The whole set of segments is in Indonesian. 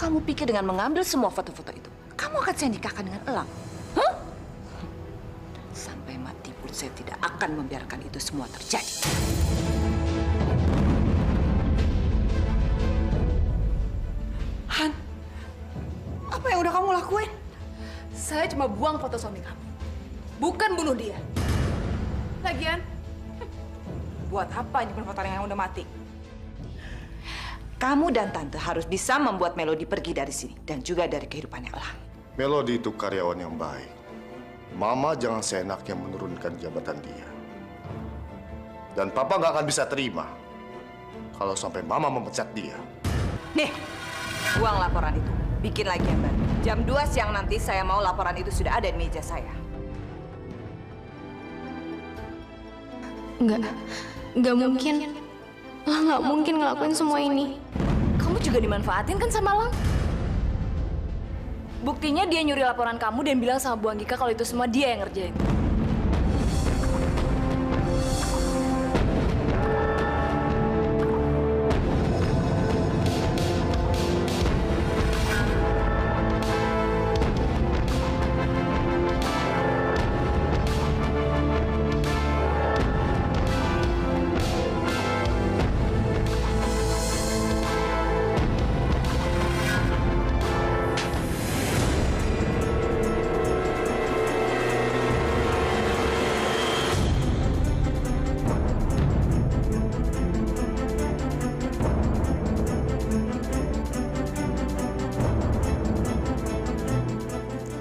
kamu pikir dengan mengambil semua foto-foto itu, kamu akan saya nikahkan dengan Elang? Hah? Sampai mati pun saya tidak akan membiarkan itu semua terjadi. Han, apa yang udah kamu lakuin? Saya cuma buang foto suami kamu, bukan bunuh dia. Lagian, buat apa nyimpen foto yang udah mati? Kamu dan Tante harus bisa membuat Melody pergi dari sini dan juga dari kehidupannya Elang. Melody itu karyawan yang baik. Mama jangan seenaknya menurunkan jabatan dia. Dan Papa nggak akan bisa terima kalau sampai Mama memecat dia. Nih, buang laporan itu. Bikin lagi yang baru. Jam 2 siang nanti saya mau laporan itu sudah ada di meja saya. Nggak mungkin. Lah nggak mungkin ngelakuin semua ini. Kamu juga dimanfaatin kan sama Lang? Buktinya dia nyuri laporan kamu dan bilang sama Bu Anggika kalau itu semua dia yang ngerjain.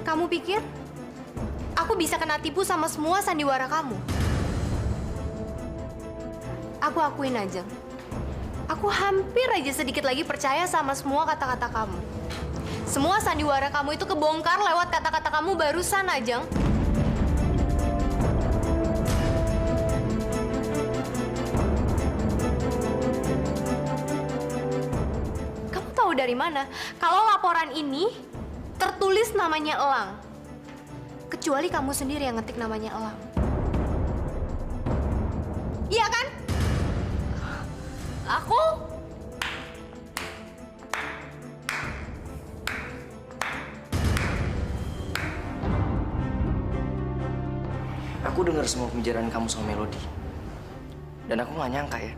Kamu pikir aku bisa kena tipu sama semua sandiwara kamu? Aku akuin aja. Aku hampir aja sedikit lagi percaya sama semua kata-kata kamu. Semua sandiwara kamu itu kebongkar lewat kata-kata kamu barusan, Ajeng. Kamu tahu dari mana kalau laporan ini tertulis namanya Elang? Kecuali kamu sendiri yang ngetik namanya Elang. Iya kan? Aku? Aku dengar semua pembicaraan kamu sama Melody. Dan aku nggak nyangka ya.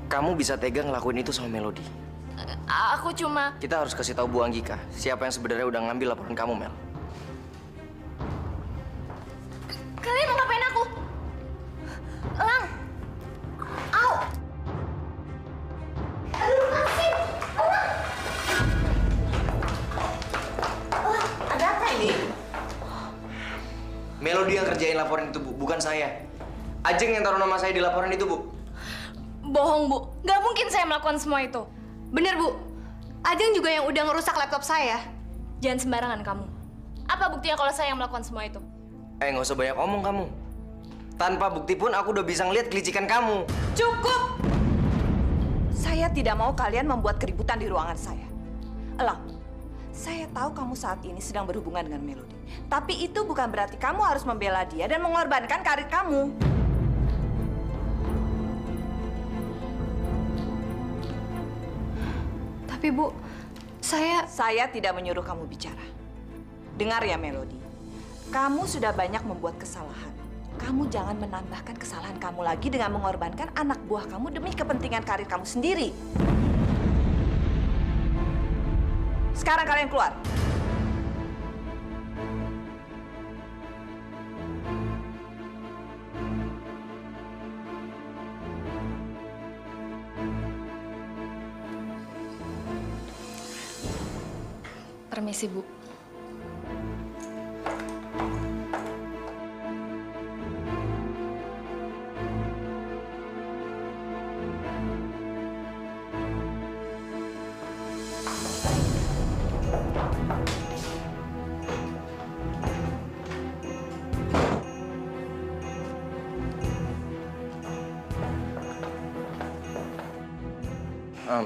Kamu bisa tega ngelakuin itu sama Melody. Aku cuma... Kita harus kasih tahu Bu Anggika siapa yang sebenarnya udah ngambil laporan kamu, Mel. Kalian mau ngapain aku? Elang! Au! Aduh, lepasin! Elang! Elang, ada apa ini? Melody yang kerjain laporan itu, Bu, bukan saya. Ajeng yang taruh nama saya di laporan itu, Bu. Bohong, Bu. Nggak mungkin saya melakukan semua itu. Bener, Bu. Ajeng juga yang udah ngerusak laptop saya. Jangan sembarangan kamu. Apa buktinya kalau saya yang melakukan semua itu? Nggak usah banyak omong kamu. Tanpa bukti pun aku udah bisa ngeliat kelicikan kamu. Cukup! Saya tidak mau kalian membuat keributan di ruangan saya. Elang, saya tahu kamu saat ini sedang berhubungan dengan Melody. Tapi itu bukan berarti kamu harus membela dia dan mengorbankan karir kamu. Tapi, Bu, Saya tidak menyuruh kamu bicara. Dengar ya, Melody. Kamu sudah banyak membuat kesalahan. Kamu jangan menambahkan kesalahan kamu lagi dengan mengorbankan anak buah kamu demi kepentingan karir kamu sendiri. Sekarang kalian keluar. Permisi, Bu.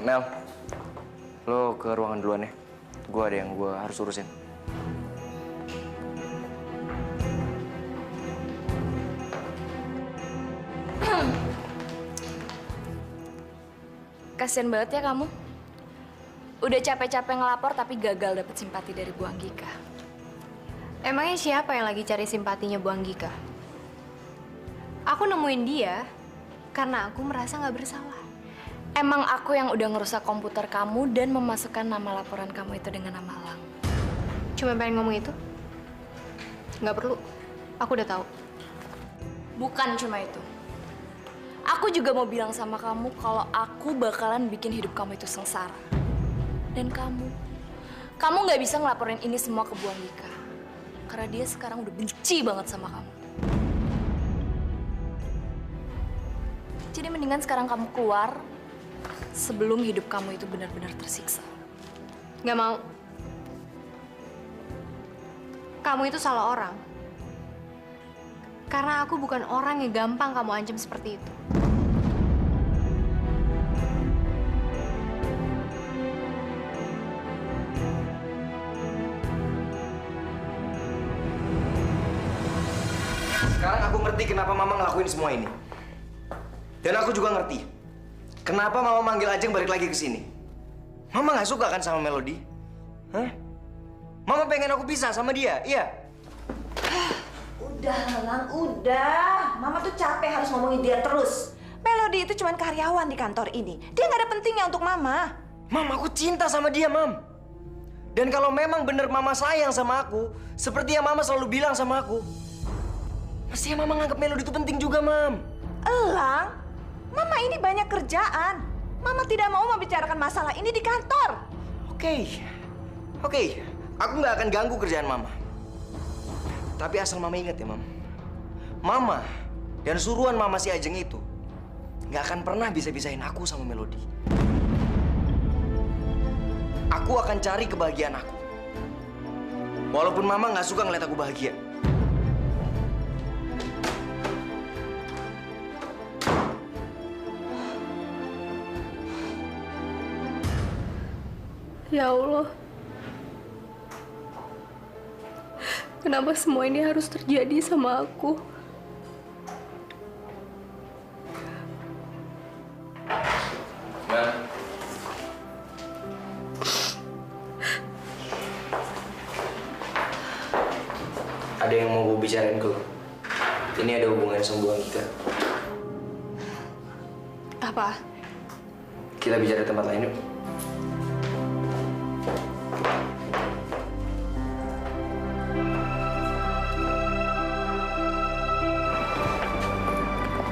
Mel, lo ke ruangan duluan ya. Gue ada yang gue harus urusin. Kasian banget ya kamu. Udah capek-capek ngelapor tapi gagal dapet simpati dari Bu Anggika. Emangnya siapa yang lagi cari simpatinya Bu Anggika? Aku nemuin dia karena aku merasa nggak bersalah. Emang aku yang udah ngerusak komputer kamu dan memasukkan nama laporan kamu itu dengan nama Elang. Cuma pengen ngomong itu? Nggak perlu. Aku udah tahu. Bukan cuma itu. Aku juga mau bilang sama kamu kalau aku bakalan bikin hidup kamu itu sengsara. Dan kamu nggak bisa ngelaporin ini semua ke Bu Anggika. Karena dia sekarang udah benci banget sama kamu. Jadi mendingan sekarang kamu keluar sebelum hidup kamu itu benar-benar tersiksa. Nggak mau. Kamu itu salah orang. Karena aku bukan orang yang gampang kamu ancam seperti itu. Sekarang aku ngerti kenapa Mama ngelakuin semua ini. Dan aku juga ngerti kenapa Mama manggil Ajeng balik lagi ke sini. Mama nggak suka kan sama Melody? Hah? Mama pengen aku pisah sama dia, iya? Udah, Lang, udah. Mama tuh capek harus ngomongin dia terus. Melody itu cuma karyawan di kantor ini. Dia nggak ada pentingnya untuk Mama. Mam, aku cinta sama dia, Mam. Dan kalau memang bener Mama sayang sama aku, seperti yang Mama selalu bilang sama aku, mestinya Mama nganggap Melody itu penting juga, Mam. Elang, Mama ini banyak kerjaan. Mama tidak mau membicarakan masalah ini di kantor. Oke. Aku nggak akan ganggu kerjaan Mama. Tapi asal Mama ingat ya, Mam. Mama dan suruhan Mama si Ajeng itu nggak akan pernah bisa pisahin aku sama Melody. Aku akan cari kebahagiaan aku. Walaupun Mama nggak suka ngeliat aku bahagia. Ya Allah. Kenapa semua ini harus terjadi sama aku? Mel. Ada yang mau gue bicarain ke lo. Ini ada hubungannya sama Bu Anggika. Apa? Kita bicara di tempat lain yuk.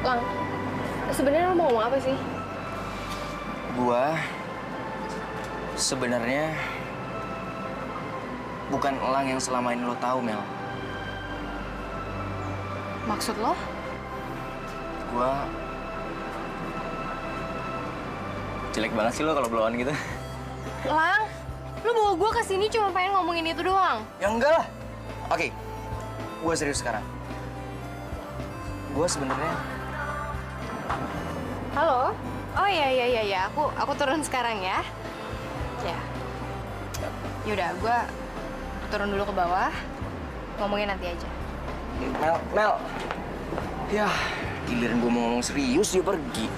Lang, sebenarnya lo mau ngomong apa sih? Gua sebenarnya bukan Elang yang selama ini lo tahu, Mel. Maksud lo? Gua jelek banget sih lo kalau blow-on gitu. Lang, lo bawa gue ke sini cuma pengen ngomongin itu doang. Ya enggak lah. Oke, gua serius sekarang. Gua sebenarnya Halo? Oh iya. Aku turun sekarang ya. Ya. Yaudah, gue turun dulu ke bawah. Ngomongin nanti aja. Mel. Ya, giliran gua mau ngomong serius dia pergi.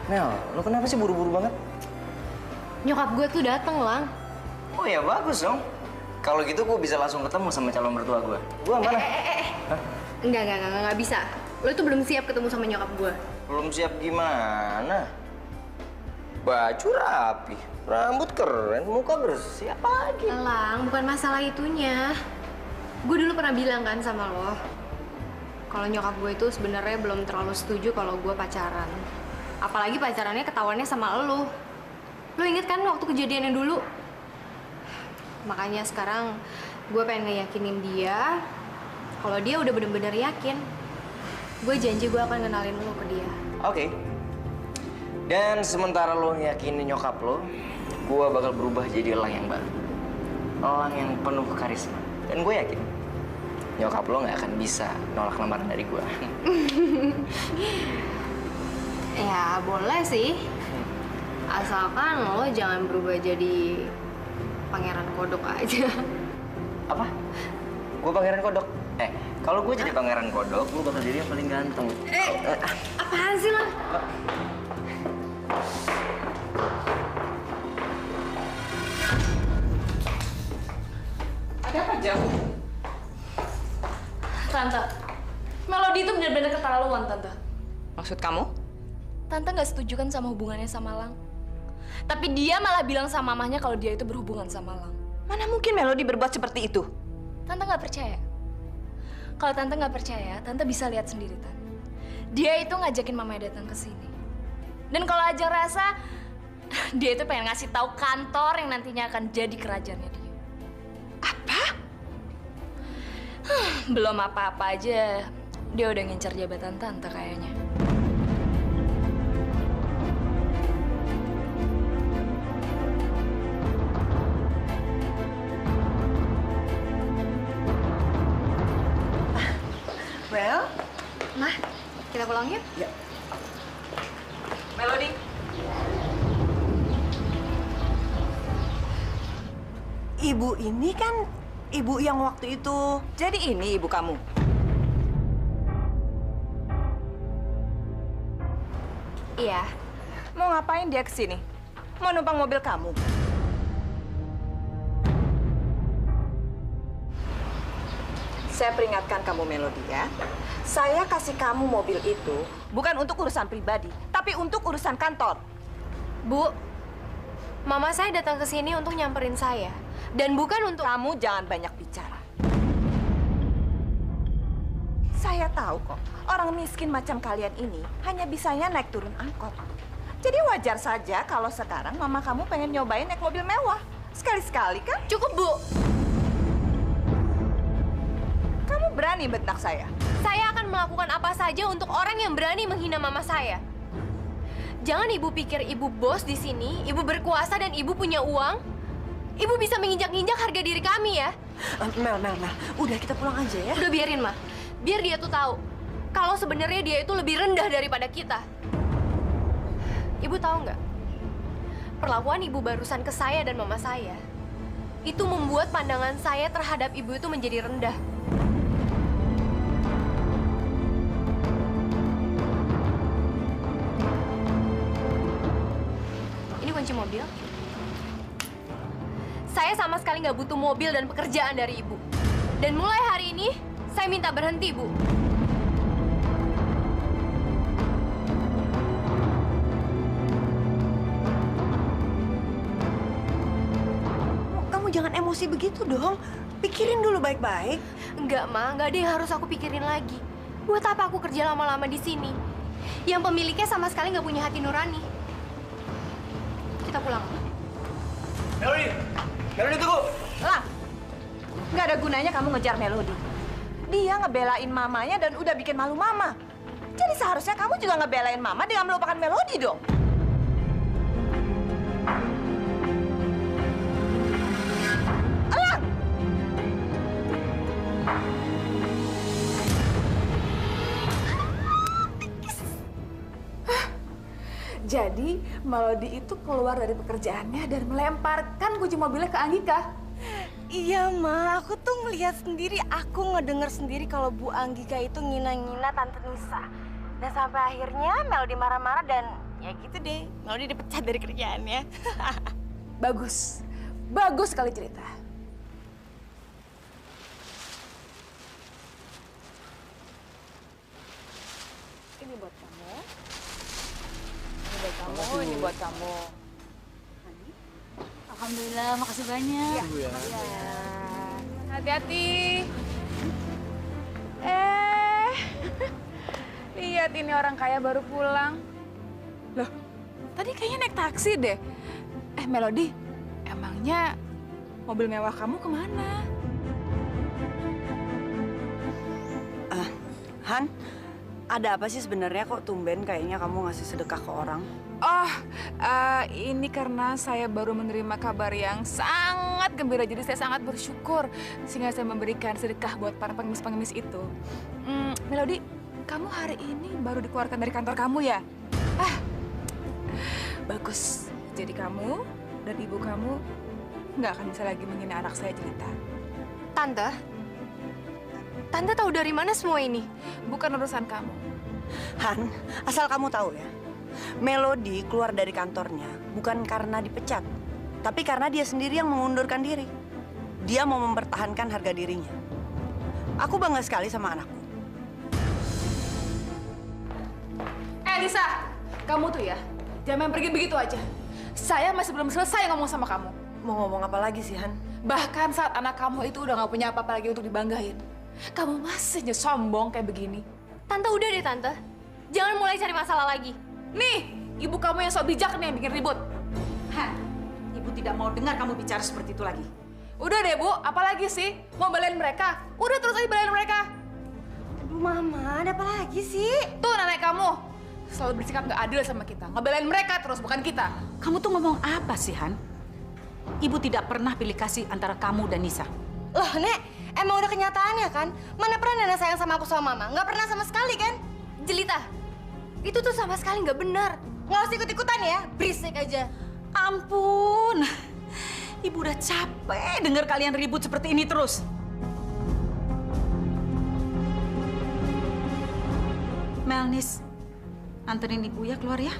Mel, lo kenapa sih buru-buru banget? Nyokap gue tuh dateng, Lang. Oh ya bagus dong. Kalau gitu gue bisa langsung ketemu sama calon mertua gue. Gue mana? Hah? Enggak bisa. Lo tuh belum siap ketemu sama nyokap gue. Belum siap gimana? Baju rapi, rambut keren, muka bersih, apa lagi? Lang, bukan masalah itunya. Gue dulu pernah bilang kan sama lo, kalau nyokap gue itu sebenarnya belum terlalu setuju kalau gue pacaran. Apalagi pacarannya ketahuannya sama lo. Lo inget kan waktu kejadiannya dulu? Makanya sekarang gue pengen ngeyakinin dia kalau dia udah bener-bener yakin. Gue janji gue akan kenalin lo ke dia. Oke. Dan sementara lo yakinin nyokap lo, gue bakal berubah jadi Elang yang baru. Elang yang penuh karisma. Dan gue yakin nyokap lo nggak akan bisa nolak lamaran dari gue. Ya boleh sih. Asalkan lo jangan berubah jadi pangeran kodok aja. Apa? Gue pangeran kodok? Kalau gue jadi pangeran kodok, lu bakal jadi yang paling ganteng. Apaan sih lo? Ada apa, Jam? Tante, Melody itu benar-benar keterlaluan, Tante. Maksud kamu? Tante nggak setuju kan sama hubungannya sama Lang? Tapi dia malah bilang sama mamahnya kalau dia itu berhubungan sama Lang. Mana mungkin Melody berbuat seperti itu? Tante nggak percaya? Kalau Tante nggak percaya, Tante bisa lihat sendiri, Tante. Dia itu ngajakin mamanya datang ke sini. Dan kalau Ajeng rasa, dia itu pengen ngasih tahu kantor yang nantinya akan jadi kerajaannya dia. Apa? Belum apa-apa aja, dia udah ngincar jabatan Tante kayaknya. Well, Mah, kita pulang yuk. Melody. Ibu ini kan ibu yang waktu itu. Jadi ini ibu kamu? Iya. Mau ngapain dia kesini? Mau numpang mobil kamu? Saya peringatkan kamu, Melody, ya. Saya kasih kamu mobil itu bukan untuk urusan pribadi, tapi untuk urusan kantor. Bu, mama saya datang ke sini untuk nyamperin saya. Dan bukan untuk... Kamu jangan banyak bicara. Saya tahu kok, orang miskin macam kalian ini hanya bisanya naik turun angkot. Jadi wajar saja kalau sekarang mama kamu pengen nyobain naik mobil mewah. Sekali-sekali kan? Cukup, Bu. Kamu berani bentak saya? Saya akan melakukan apa saja untuk orang yang berani menghina mama saya. Jangan ibu pikir ibu bos di sini, ibu berkuasa dan ibu punya uang. Ibu bisa menginjak-injak harga diri kami ya. Mel, udah kita pulang aja ya. Udah biarin, Ma. Biar dia tuh tahu kalau sebenarnya dia itu lebih rendah daripada kita. Ibu tahu nggak? Perlakuan ibu barusan ke saya dan mama saya itu membuat pandangan saya terhadap ibu itu menjadi rendah. Ini kunci mobil. Saya sama sekali nggak butuh mobil dan pekerjaan dari ibu. Dan mulai hari ini, saya minta berhenti, Bu. Kamu jangan emosi begitu dong. Pikirin dulu baik-baik. Enggak, Ma. Nggak ada yang harus aku pikirin lagi. Buat apa aku kerja lama-lama di sini? Yang pemiliknya sama sekali nggak punya hati nurani. Kita pulang. Melody! Melody, tunggu! Lang, nggak ada gunanya kamu ngejar Melody. Dia ngebelain mamanya dan udah bikin malu mama. Jadi seharusnya kamu juga ngebelain mama dengan melupakan Melody dong. Lang! Jadi, Melody itu keluar dari pekerjaannya dan melemparkan kunci mobilnya ke Anggika. Iya, Ma. Aku tuh ngeliat sendiri, aku ngedenger sendiri kalau Bu Anggika itu ngina-ngina Tante Nisa. Dan sampai akhirnya Melody marah-marah dan ya gitu deh. Melody dipecat dari kerjaannya. Bagus. Bagus sekali cerita. Ini buat kamu. Ini buat kamu, ini buat kamu. Alhamdulillah, makasih banyak. Hati-hati. Lihat ini orang kaya baru pulang. Loh, tadi kayaknya naik taksi deh. Melody, emangnya mobil mewah kamu kemana? Han, ada apa sih sebenarnya kok tumben kayaknya kamu ngasih sedekah ke orang? Oh, ini karena saya baru menerima kabar yang sangat gembira, jadi saya sangat bersyukur sehingga saya memberikan sedekah buat para pengemis-pengemis itu. Melody, kamu hari ini baru dikeluarkan dari kantor kamu ya? Bagus. Jadi kamu dan ibu kamu nggak akan bisa lagi menghina anak saya, Jelita. Tante, Tante tahu dari mana semua ini? Bukan urusan kamu. Han, asal kamu tahu ya, Melody keluar dari kantornya bukan karena dipecat, tapi karena dia sendiri yang mengundurkan diri. Dia mau mempertahankan harga dirinya. Aku bangga sekali sama anakku. Lisa, kamu tuh ya, jangan main pergi begitu aja. Saya masih belum selesai ngomong sama kamu. Mau ngomong apa lagi sih, Han? Bahkan saat anak kamu itu udah gak punya apa-apa lagi untuk dibanggain, kamu masih aja sombong kayak begini. Tante udah deh tante, jangan mulai cari masalah lagi. Nih, ibu kamu yang sok bijak nih yang bikin ribut. Han, ibu tidak mau dengar kamu bicara seperti itu lagi. Udah deh bu, apalagi sih? Mau belain mereka? Udah terus aja belain mereka. Aduh Mama, ada apa lagi sih? Tuh nenek kamu selalu bersikap gak adil sama kita. Ngebelain mereka terus, bukan kita. Kamu tuh ngomong apa sih, Han? Ibu tidak pernah pilih kasih antara kamu dan Nisa. Loh, Nek, emang udah kenyataannya kan? Mana pernah Nenek sayang sama aku sama Mama? Nggak pernah sama sekali kan? Jelita, itu tuh sama sekali nggak benar. Nggak usah ikut-ikutan ya, berisik aja. Ampun, Ibu udah capek dengar kalian ribut seperti ini terus. Melnis, anterin Ibu ya keluar ya.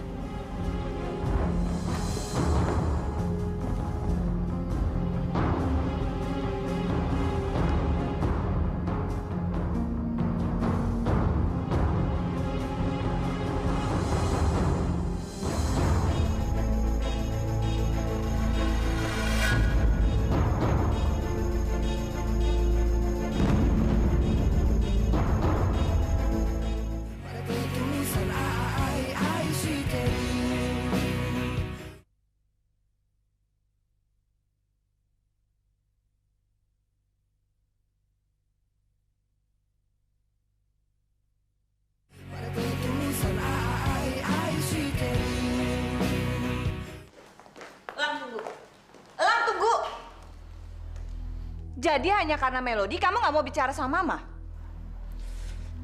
Jadi hanya karena Melody kamu nggak mau bicara sama Mama?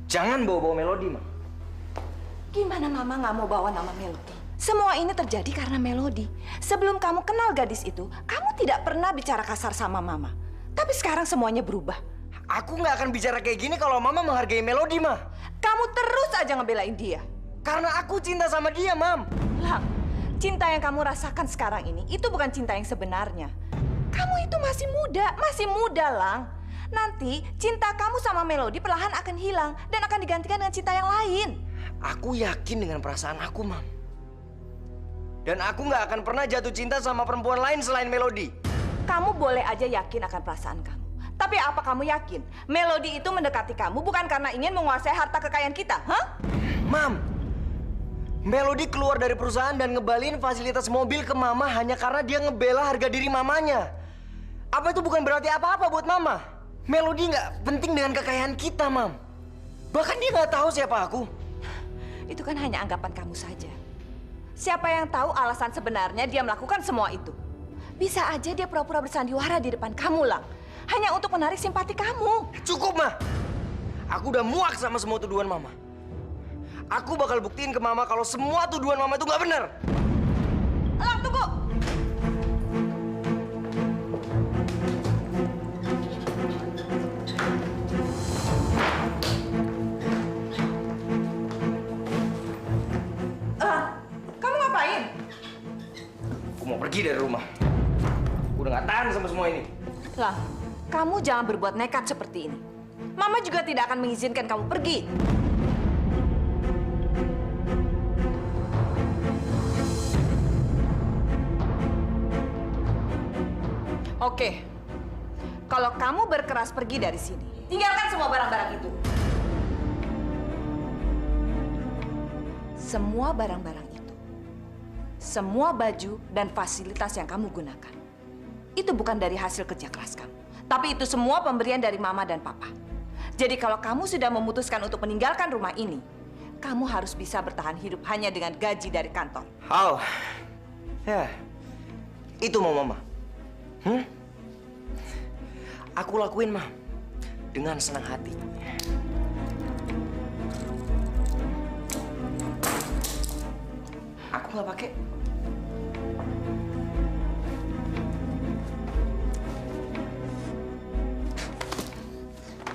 Jangan bawa-bawa Melody, Ma. Gimana Mama nggak mau bawa nama Melody? Semua ini terjadi karena Melody. Sebelum kamu kenal gadis itu, kamu tidak pernah bicara kasar sama Mama. Tapi sekarang semuanya berubah. Aku nggak akan bicara kayak gini kalau Mama menghargai Melody, Ma. Kamu terus aja ngebelain dia. Karena aku cinta sama dia, Mam. Lang, cinta yang kamu rasakan sekarang ini, itu bukan cinta yang sebenarnya. Kamu itu masih muda, Lang. Nanti cinta kamu sama Melody perlahan akan hilang dan akan digantikan dengan cinta yang lain. Aku yakin dengan perasaan aku, Mam. Dan aku nggak akan pernah jatuh cinta sama perempuan lain selain Melody. Kamu boleh aja yakin akan perasaan kamu. Tapi apa kamu yakin Melody itu mendekati kamu bukan karena ingin menguasai harta kekayaan kita, hah? Mam, Melody keluar dari perusahaan dan ngebaliin fasilitas mobil ke Mama hanya karena dia ngebela harga diri mamanya. Apa itu bukan berarti apa-apa buat Mama? Melody nggak penting dengan kekayaan kita, Mam. Bahkan dia nggak tahu siapa aku. Itu kan hanya anggapan kamu saja. Siapa yang tahu alasan sebenarnya dia melakukan semua itu? Bisa aja dia pura-pura bersandiwara di depan kamu, Lang. Hanya untuk menarik simpati kamu. Cukup, Ma. Aku udah muak sama semua tuduhan Mama. Aku bakal buktiin ke Mama kalau semua tuduhan Mama itu nggak benar. Lang, tunggu! Kamu ngapain? Aku mau pergi dari rumah. Aku udah nggak tahan sama semua ini. Lang, kamu jangan berbuat nekat seperti ini. Mama juga tidak akan mengizinkan kamu pergi. Oke, kalau kamu berkeras pergi dari sini, tinggalkan semua barang-barang itu. Semua barang-barang itu, semua baju dan fasilitas yang kamu gunakan, itu bukan dari hasil kerja keras kamu. Tapi itu semua pemberian dari Mama dan Papa. Jadi kalau kamu sudah memutuskan untuk meninggalkan rumah ini, kamu harus bisa bertahan hidup hanya dengan gaji dari kantor. Oh, ya, itu mau Mama. Aku lakuin, Ma, dengan senang hati. Aku nggak pakai.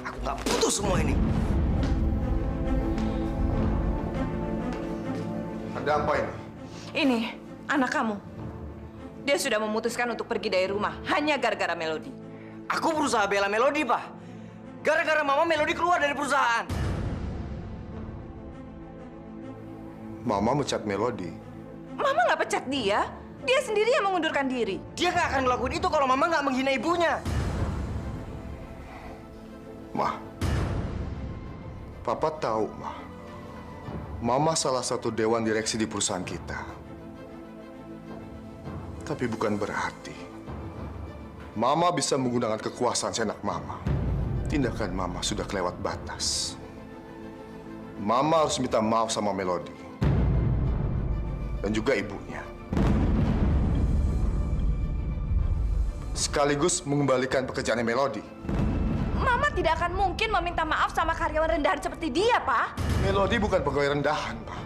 Aku nggak butuh itu semua ini? Ada apa ini? Ini anak kamu. Dia sudah memutuskan untuk pergi dari rumah hanya gara-gara Melody. Aku berusaha bela Melody, Pak. Gara-gara Mama, Melody keluar dari perusahaan. Mama mecat Melody. Mama nggak pecat dia. Dia sendiri yang mengundurkan diri. Dia nggak akan ngelakuin itu kalau Mama nggak menghina ibunya. Ma, Papa tahu, Ma. Mama salah satu dewan direksi di perusahaan kita. Tapi bukan berarti Mama bisa menggunakan kekuasaan seenak Mama. Tindakan Mama sudah kelewat batas. Mama harus minta maaf sama Melody. Dan juga ibunya. Sekaligus mengembalikan pekerjaannya Melody. Mama tidak akan mungkin meminta maaf sama karyawan rendahan seperti dia, Pak. Melody bukan pegawai rendahan, Pak.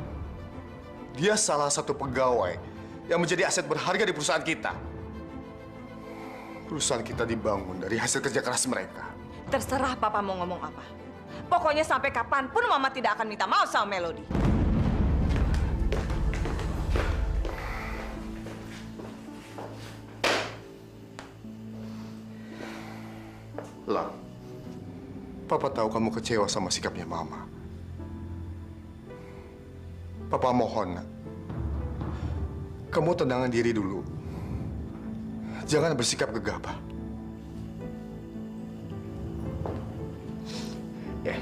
Dia salah satu pegawai yang menjadi aset berharga di perusahaan kita. Perusahaan kita dibangun dari hasil kerja keras mereka. Terserah Papa mau ngomong apa. Pokoknya sampai kapanpun Mama tidak akan minta maaf sama Melody. Lah, Papa tahu kamu kecewa sama sikapnya Mama. Papa mohon, nak. Kamu tenangkan diri dulu. Jangan bersikap gegabah. Ya.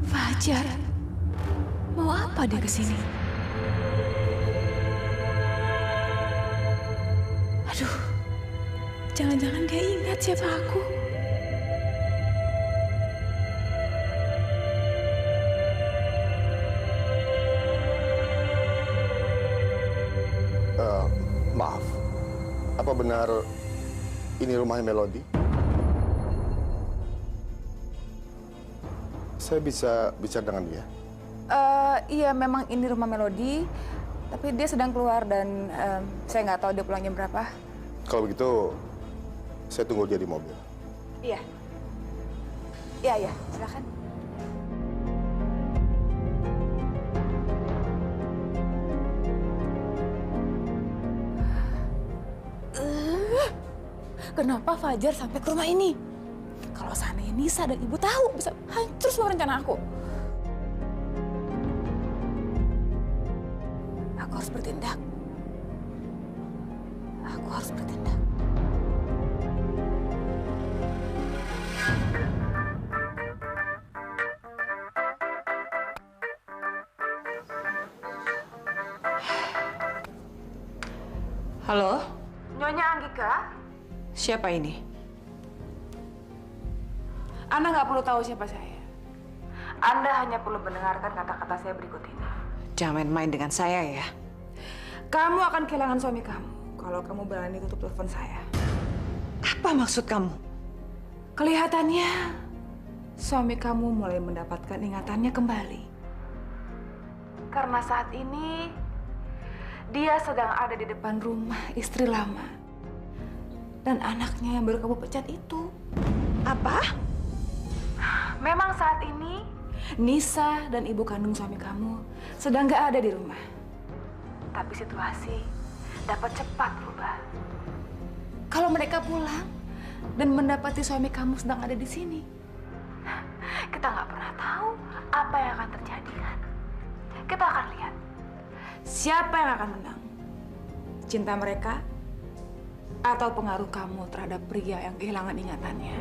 Fajar, mau apa dia kesini? Aduh, jangan-jangan dia ingat siapa aku. Maaf, apa benar ini rumahnya Melody? Saya bisa bicara dengan dia? Iya, memang ini rumah Melody, tapi dia sedang keluar dan saya nggak tahu dia pulang jam berapa. Kalau begitu, saya tunggu dia di mobil. Iya. Iya, silakan. Kenapa Fajar sampai ke rumah ini? Kalau seandainya Nisa dan ibu tahu, bisa hancur semua rencana aku. Aku harus bertindak. Aku harus bertindak. Halo? Nyonya Anggika? Siapa ini? Anda nggak perlu tahu siapa saya. Anda hanya perlu mendengarkan kata-kata saya berikut ini. Jangan main-main dengan saya ya. Kamu akan kehilangan suami kamu kalau kamu berani tutup telepon saya. Apa maksud kamu? Kelihatannya suami kamu mulai mendapatkan ingatannya kembali. Karena saat ini dia sedang ada di depan rumah istri lama dan anaknya yang baru kamu pecat itu. Apa? Memang saat ini Nisa dan ibu kandung suami kamu sedang nggak ada di rumah. Tapi situasi dapat cepat berubah. Kalau mereka pulang dan mendapati suami kamu sedang ada di sini, kita nggak pernah tahu apa yang akan terjadi kan? Kita akan lihat siapa yang akan menang? Cinta mereka atau pengaruh kamu terhadap pria yang kehilangan ingatannya?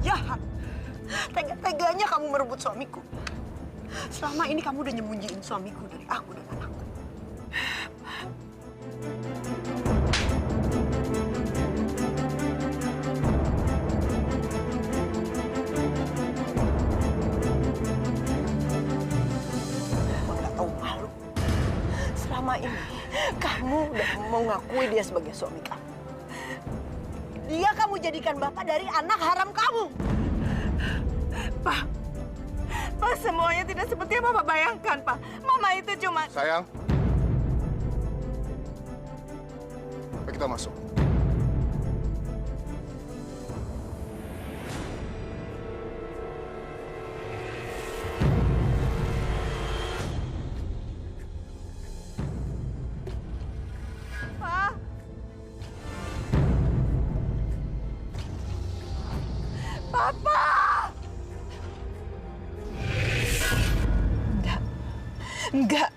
Jahat. Tega-teganya kamu merebut suamiku. Selama ini kamu udah nyembunyiin suamiku dari aku dan anakku. Kamu nggak tahu malu. Selama ini kamu udah mau ngakui dia sebagai suami kamu. Dia kamu jadikan bapak dari anak haram kamu. Pak, semuanya tidak seperti yang Bapak bayangkan, Pak. Mama itu cuma... Sayang. Ayo kita masuk. Enggak.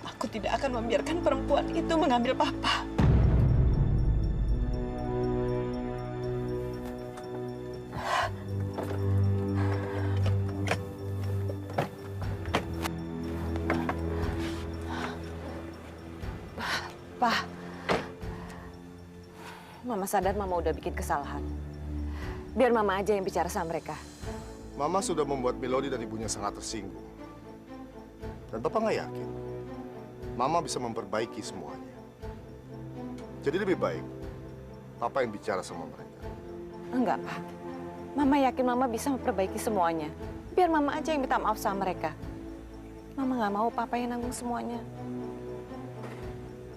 Aku tidak akan membiarkan perempuan itu mengambil papa. Pak, Mama sadar Mama udah bikin kesalahan. Biar Mama aja yang bicara sama mereka. Mama sudah membuat Melody dan ibunya sangat tersinggung. Dan Papa nggak yakin Mama bisa memperbaiki semuanya. Jadi lebih baik Papa yang bicara sama mereka. Enggak, Pak. Mama yakin Mama bisa memperbaiki semuanya. Biar Mama aja yang minta maaf sama mereka. Mama nggak mau Papa yang nanggung semuanya.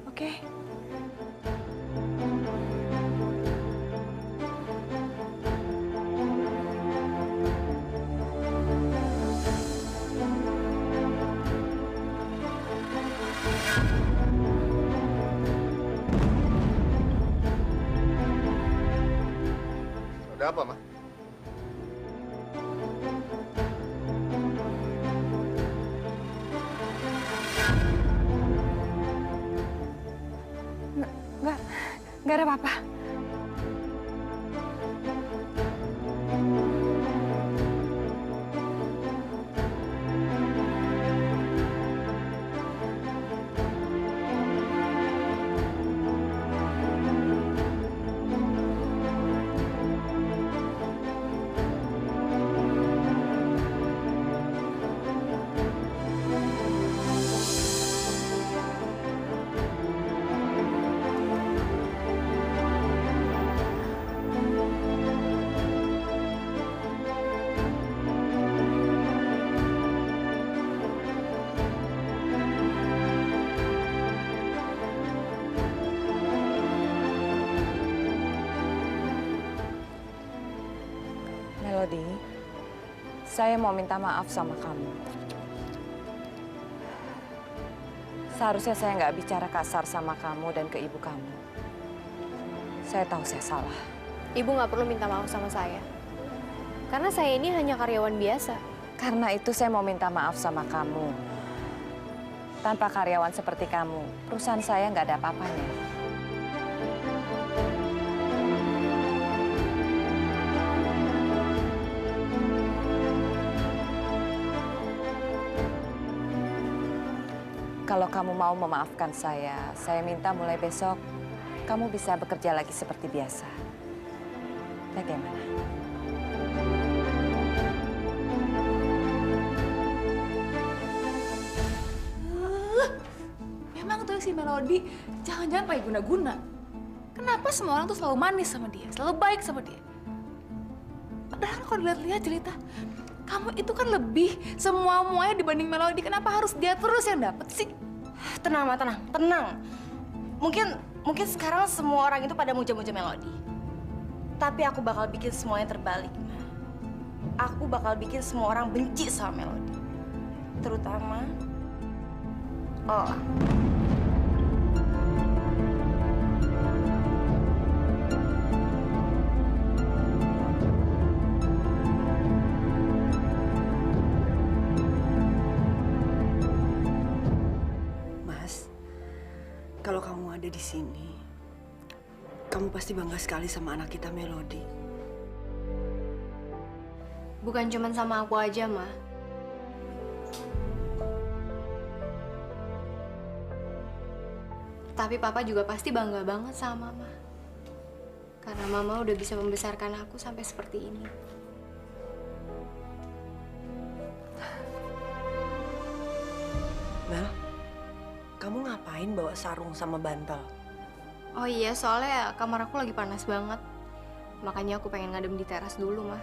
Oke? Ada apa, Ma? Nggak ada apa-apa. Melody, saya mau minta maaf sama kamu. Seharusnya saya nggak bicara kasar sama kamu dan ke ibu kamu. Saya tahu saya salah. Ibu nggak perlu minta maaf sama saya. Karena saya ini hanya karyawan biasa. Karena itu saya mau minta maaf sama kamu. Tanpa karyawan seperti kamu, perusahaan saya nggak ada apa-apanya. Kalau kamu mau memaafkan saya minta mulai besok kamu bisa bekerja lagi seperti biasa. Bagaimana? Memang tuh si Melody jangan-jangan pakai guna-guna. Kenapa semua orang tuh selalu manis sama dia, selalu baik sama dia? Padahal kalau dilihat-lihat Jelita, kamu itu kan lebih semua-muanya dibanding Melody. Kenapa harus dia terus yang dapet sih? Tenang, Ma, tenang. Mungkin sekarang semua orang itu pada muja-muja Melody. Tapi aku bakal bikin semuanya terbalik, Ma. Aku bakal bikin semua orang benci sama Melody. Terutama Mas, kalau kamu ada di sini, kamu pasti bangga sekali sama anak kita Melody. Bukan cuma sama aku aja, Ma. Tapi Papa juga pasti bangga banget sama Mama. Karena Mama udah bisa membesarkan aku sampai seperti ini. Mel, kamu ngapain bawa sarung sama bantal? Oh iya, soalnya kamar aku lagi panas banget. Makanya aku pengen ngadem di teras dulu, Ma.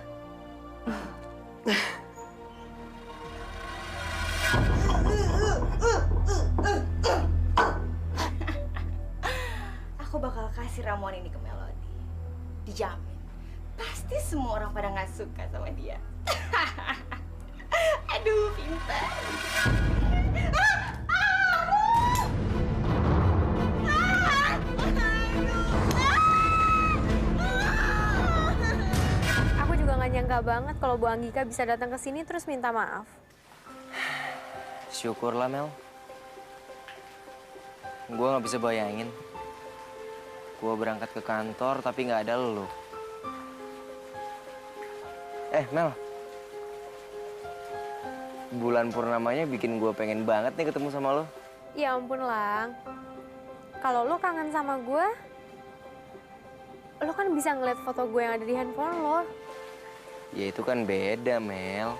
aku bakal kasih ramuan ini ke Melody. Dijamin. Pasti semua orang pada nggak suka sama dia. Aduh, pintar. Aku juga nggak nyangka banget kalau Bu Anggika bisa datang ke sini terus minta maaf. Syukurlah, Mel. Gue nggak bisa bayangin. Gue berangkat ke kantor tapi nggak ada lo. Mel. Bulan purnamanya bikin gue pengen banget nih ketemu sama lo. Ya ampun, Lang. Kalau lo kangen sama gue, lo kan bisa ngeliat foto gue yang ada di handphone lo. Ya itu kan beda, Mel.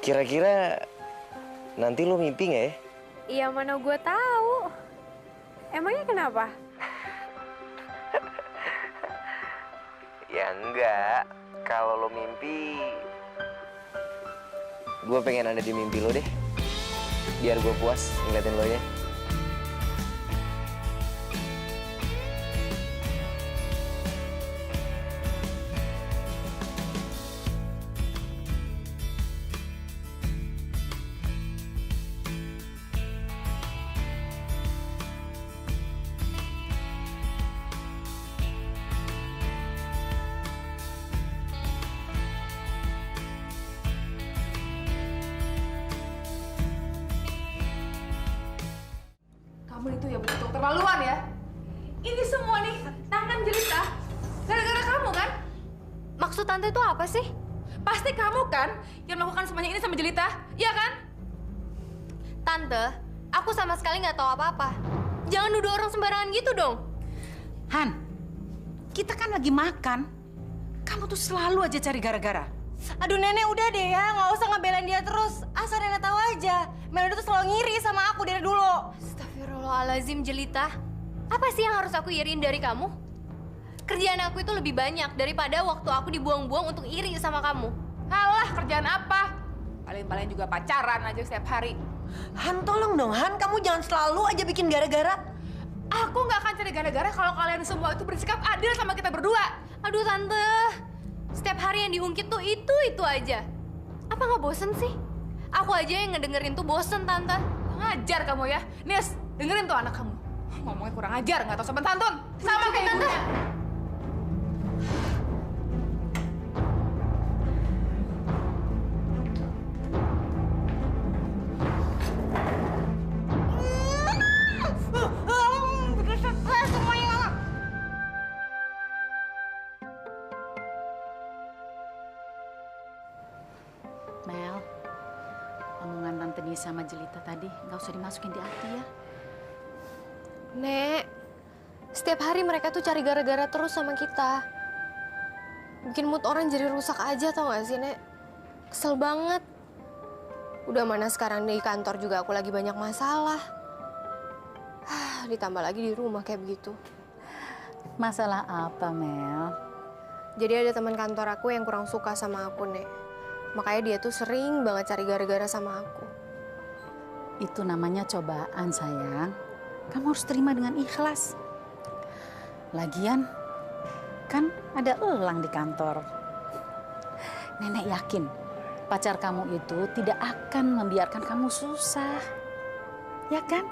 Kira-kira nanti lo mimpi nggak ya? Iya, mana gue tahu. Emangnya kenapa? Ya enggak. Kalau lo mimpi, gue pengen ada di mimpi lo deh. Biar gue puas ngeliatin lo ya. Kamu itu ya betul terlaluan ya. Ini semua nih tangan Jelita gara-gara kamu kan? Maksud Tante itu apa sih? Pasti kamu kan yang melakukan semuanya ini sama Jelita, iya kan? Tante, aku sama sekali nggak tahu apa-apa. Jangan nuduh orang sembarangan gitu dong. Han, kita kan lagi makan. Kamu tuh selalu aja cari gara-gara. Aduh, Nenek udah deh ya, nggak usah ngebelain dia terus. Asal Nenek tahu aja, Melody tuh selalu ngiri sama aku dari dulu. Astagfirullahaladzim, Jelita. Apa sih yang harus aku iriin dari kamu? Kerjaan aku itu lebih banyak daripada waktu aku dibuang-buang untuk iri sama kamu. Halah, kerjaan apa? Paling-paling juga pacaran aja setiap hari. Han, tolong dong, Han. Kamu jangan selalu aja bikin gara-gara. Aku nggak akan cari gara-gara kalau kalian semua itu bersikap adil sama kita berdua. Aduh, Tante. Setiap hari yang diungkit tuh itu aja. Apa nggak bosen sih? Aku aja yang ngedengerin tuh bosen, Tante. Ngajar kamu ya. Nis, dengerin tuh anak kamu. Ngomongnya kurang ajar, nggak tahu sopan santun. Sama kayak Tante. ibunya. sama Jelita tadi nggak usah dimasukin di hati ya. Nek, setiap hari mereka tuh cari gara-gara terus sama kita. Bikin mood orang jadi rusak aja, tau gak sih, Nek? Kesel banget. Udah mana sekarang di kantor juga aku lagi banyak masalah. Ditambah lagi di rumah kayak begitu. Masalah apa, Mel? Jadi ada teman kantor aku yang kurang suka sama aku, Nek. Makanya dia tuh sering banget cari gara-gara sama aku. Itu namanya cobaan, sayang. Kamu harus terima dengan ikhlas. Lagian, kan ada elang di kantor. Nenek yakin pacar kamu itu tidak akan membiarkan kamu susah. Ya kan?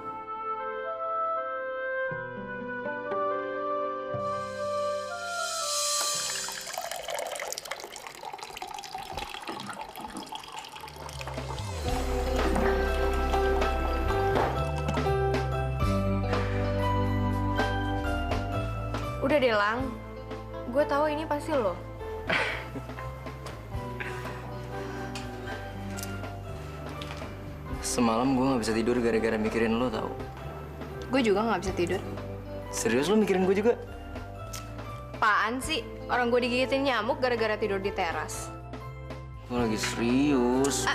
Udah deh, Lang. Gue tahu ini pasti lo. Semalam gue nggak bisa tidur gara-gara mikirin lo tau. Gue juga nggak bisa tidur. Serius lo mikirin gue juga? Apaan sih? Orang gue digigitin nyamuk gara-gara tidur di teras. Gue lagi serius.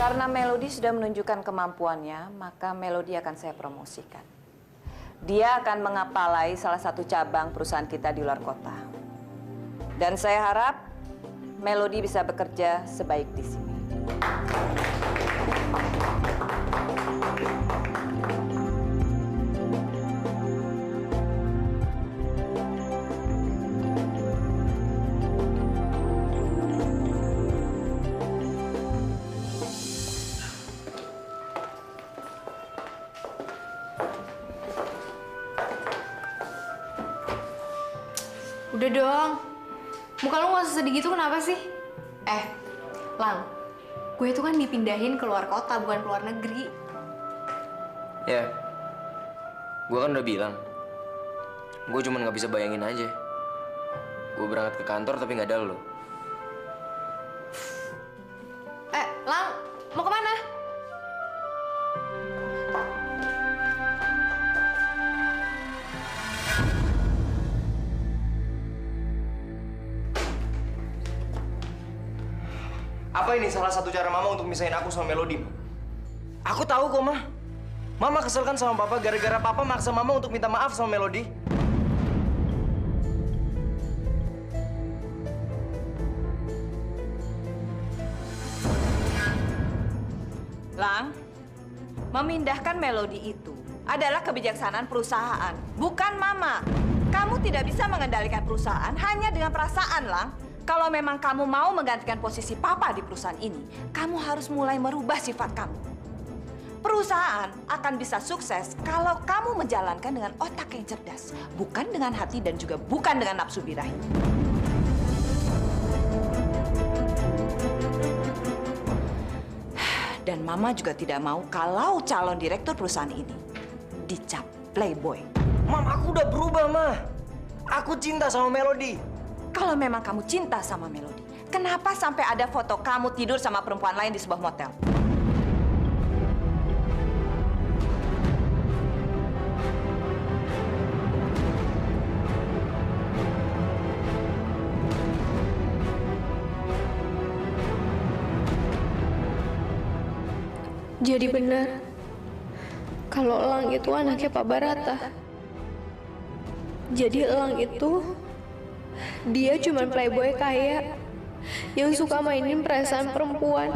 Karena Melody sudah menunjukkan kemampuannya, maka Melody akan saya promosikan. Dia akan mengepalai salah satu cabang perusahaan kita di luar kota. Dan saya harap Melody bisa bekerja sebaik di sini. Udah dong. Muka lu gak usah sedih gitu, kenapa sih? Lang, gue itu kan dipindahin ke luar kota, bukan ke luar negeri. Ya, gue kan udah bilang. Gue cuma nggak bisa bayangin aja. Gue berangkat ke kantor tapi nggak ada lo. Lang, mau kemana? Apa ini salah satu cara Mama untuk misahin aku sama Melody, Ma? Aku tahu kok, Ma. Mama kesel kan sama Papa gara-gara Papa maksa Mama untuk minta maaf sama Melody. Lang, memindahkan Melody itu adalah kebijaksanaan perusahaan, bukan Mama. Kamu tidak bisa mengendalikan perusahaan hanya dengan perasaan, Lang. Kalau memang kamu mau menggantikan posisi Papa di perusahaan ini, kamu harus mulai merubah sifat kamu. Perusahaan akan bisa sukses kalau kamu menjalankan dengan otak yang cerdas, bukan dengan hati dan juga bukan dengan nafsu birahi. Dan Mama juga tidak mau kalau calon direktur perusahaan ini dicap playboy. Mam, aku udah berubah, Ma. Aku cinta sama Melody. Kalau memang kamu cinta sama Melody, kenapa sampai ada foto kamu tidur sama perempuan lain di sebuah motel? Jadi benar kalau Elang itu anaknya Pak Barata. Jadi Elang itu dia cuma playboy kaya yang suka mainin perasaan perempuan.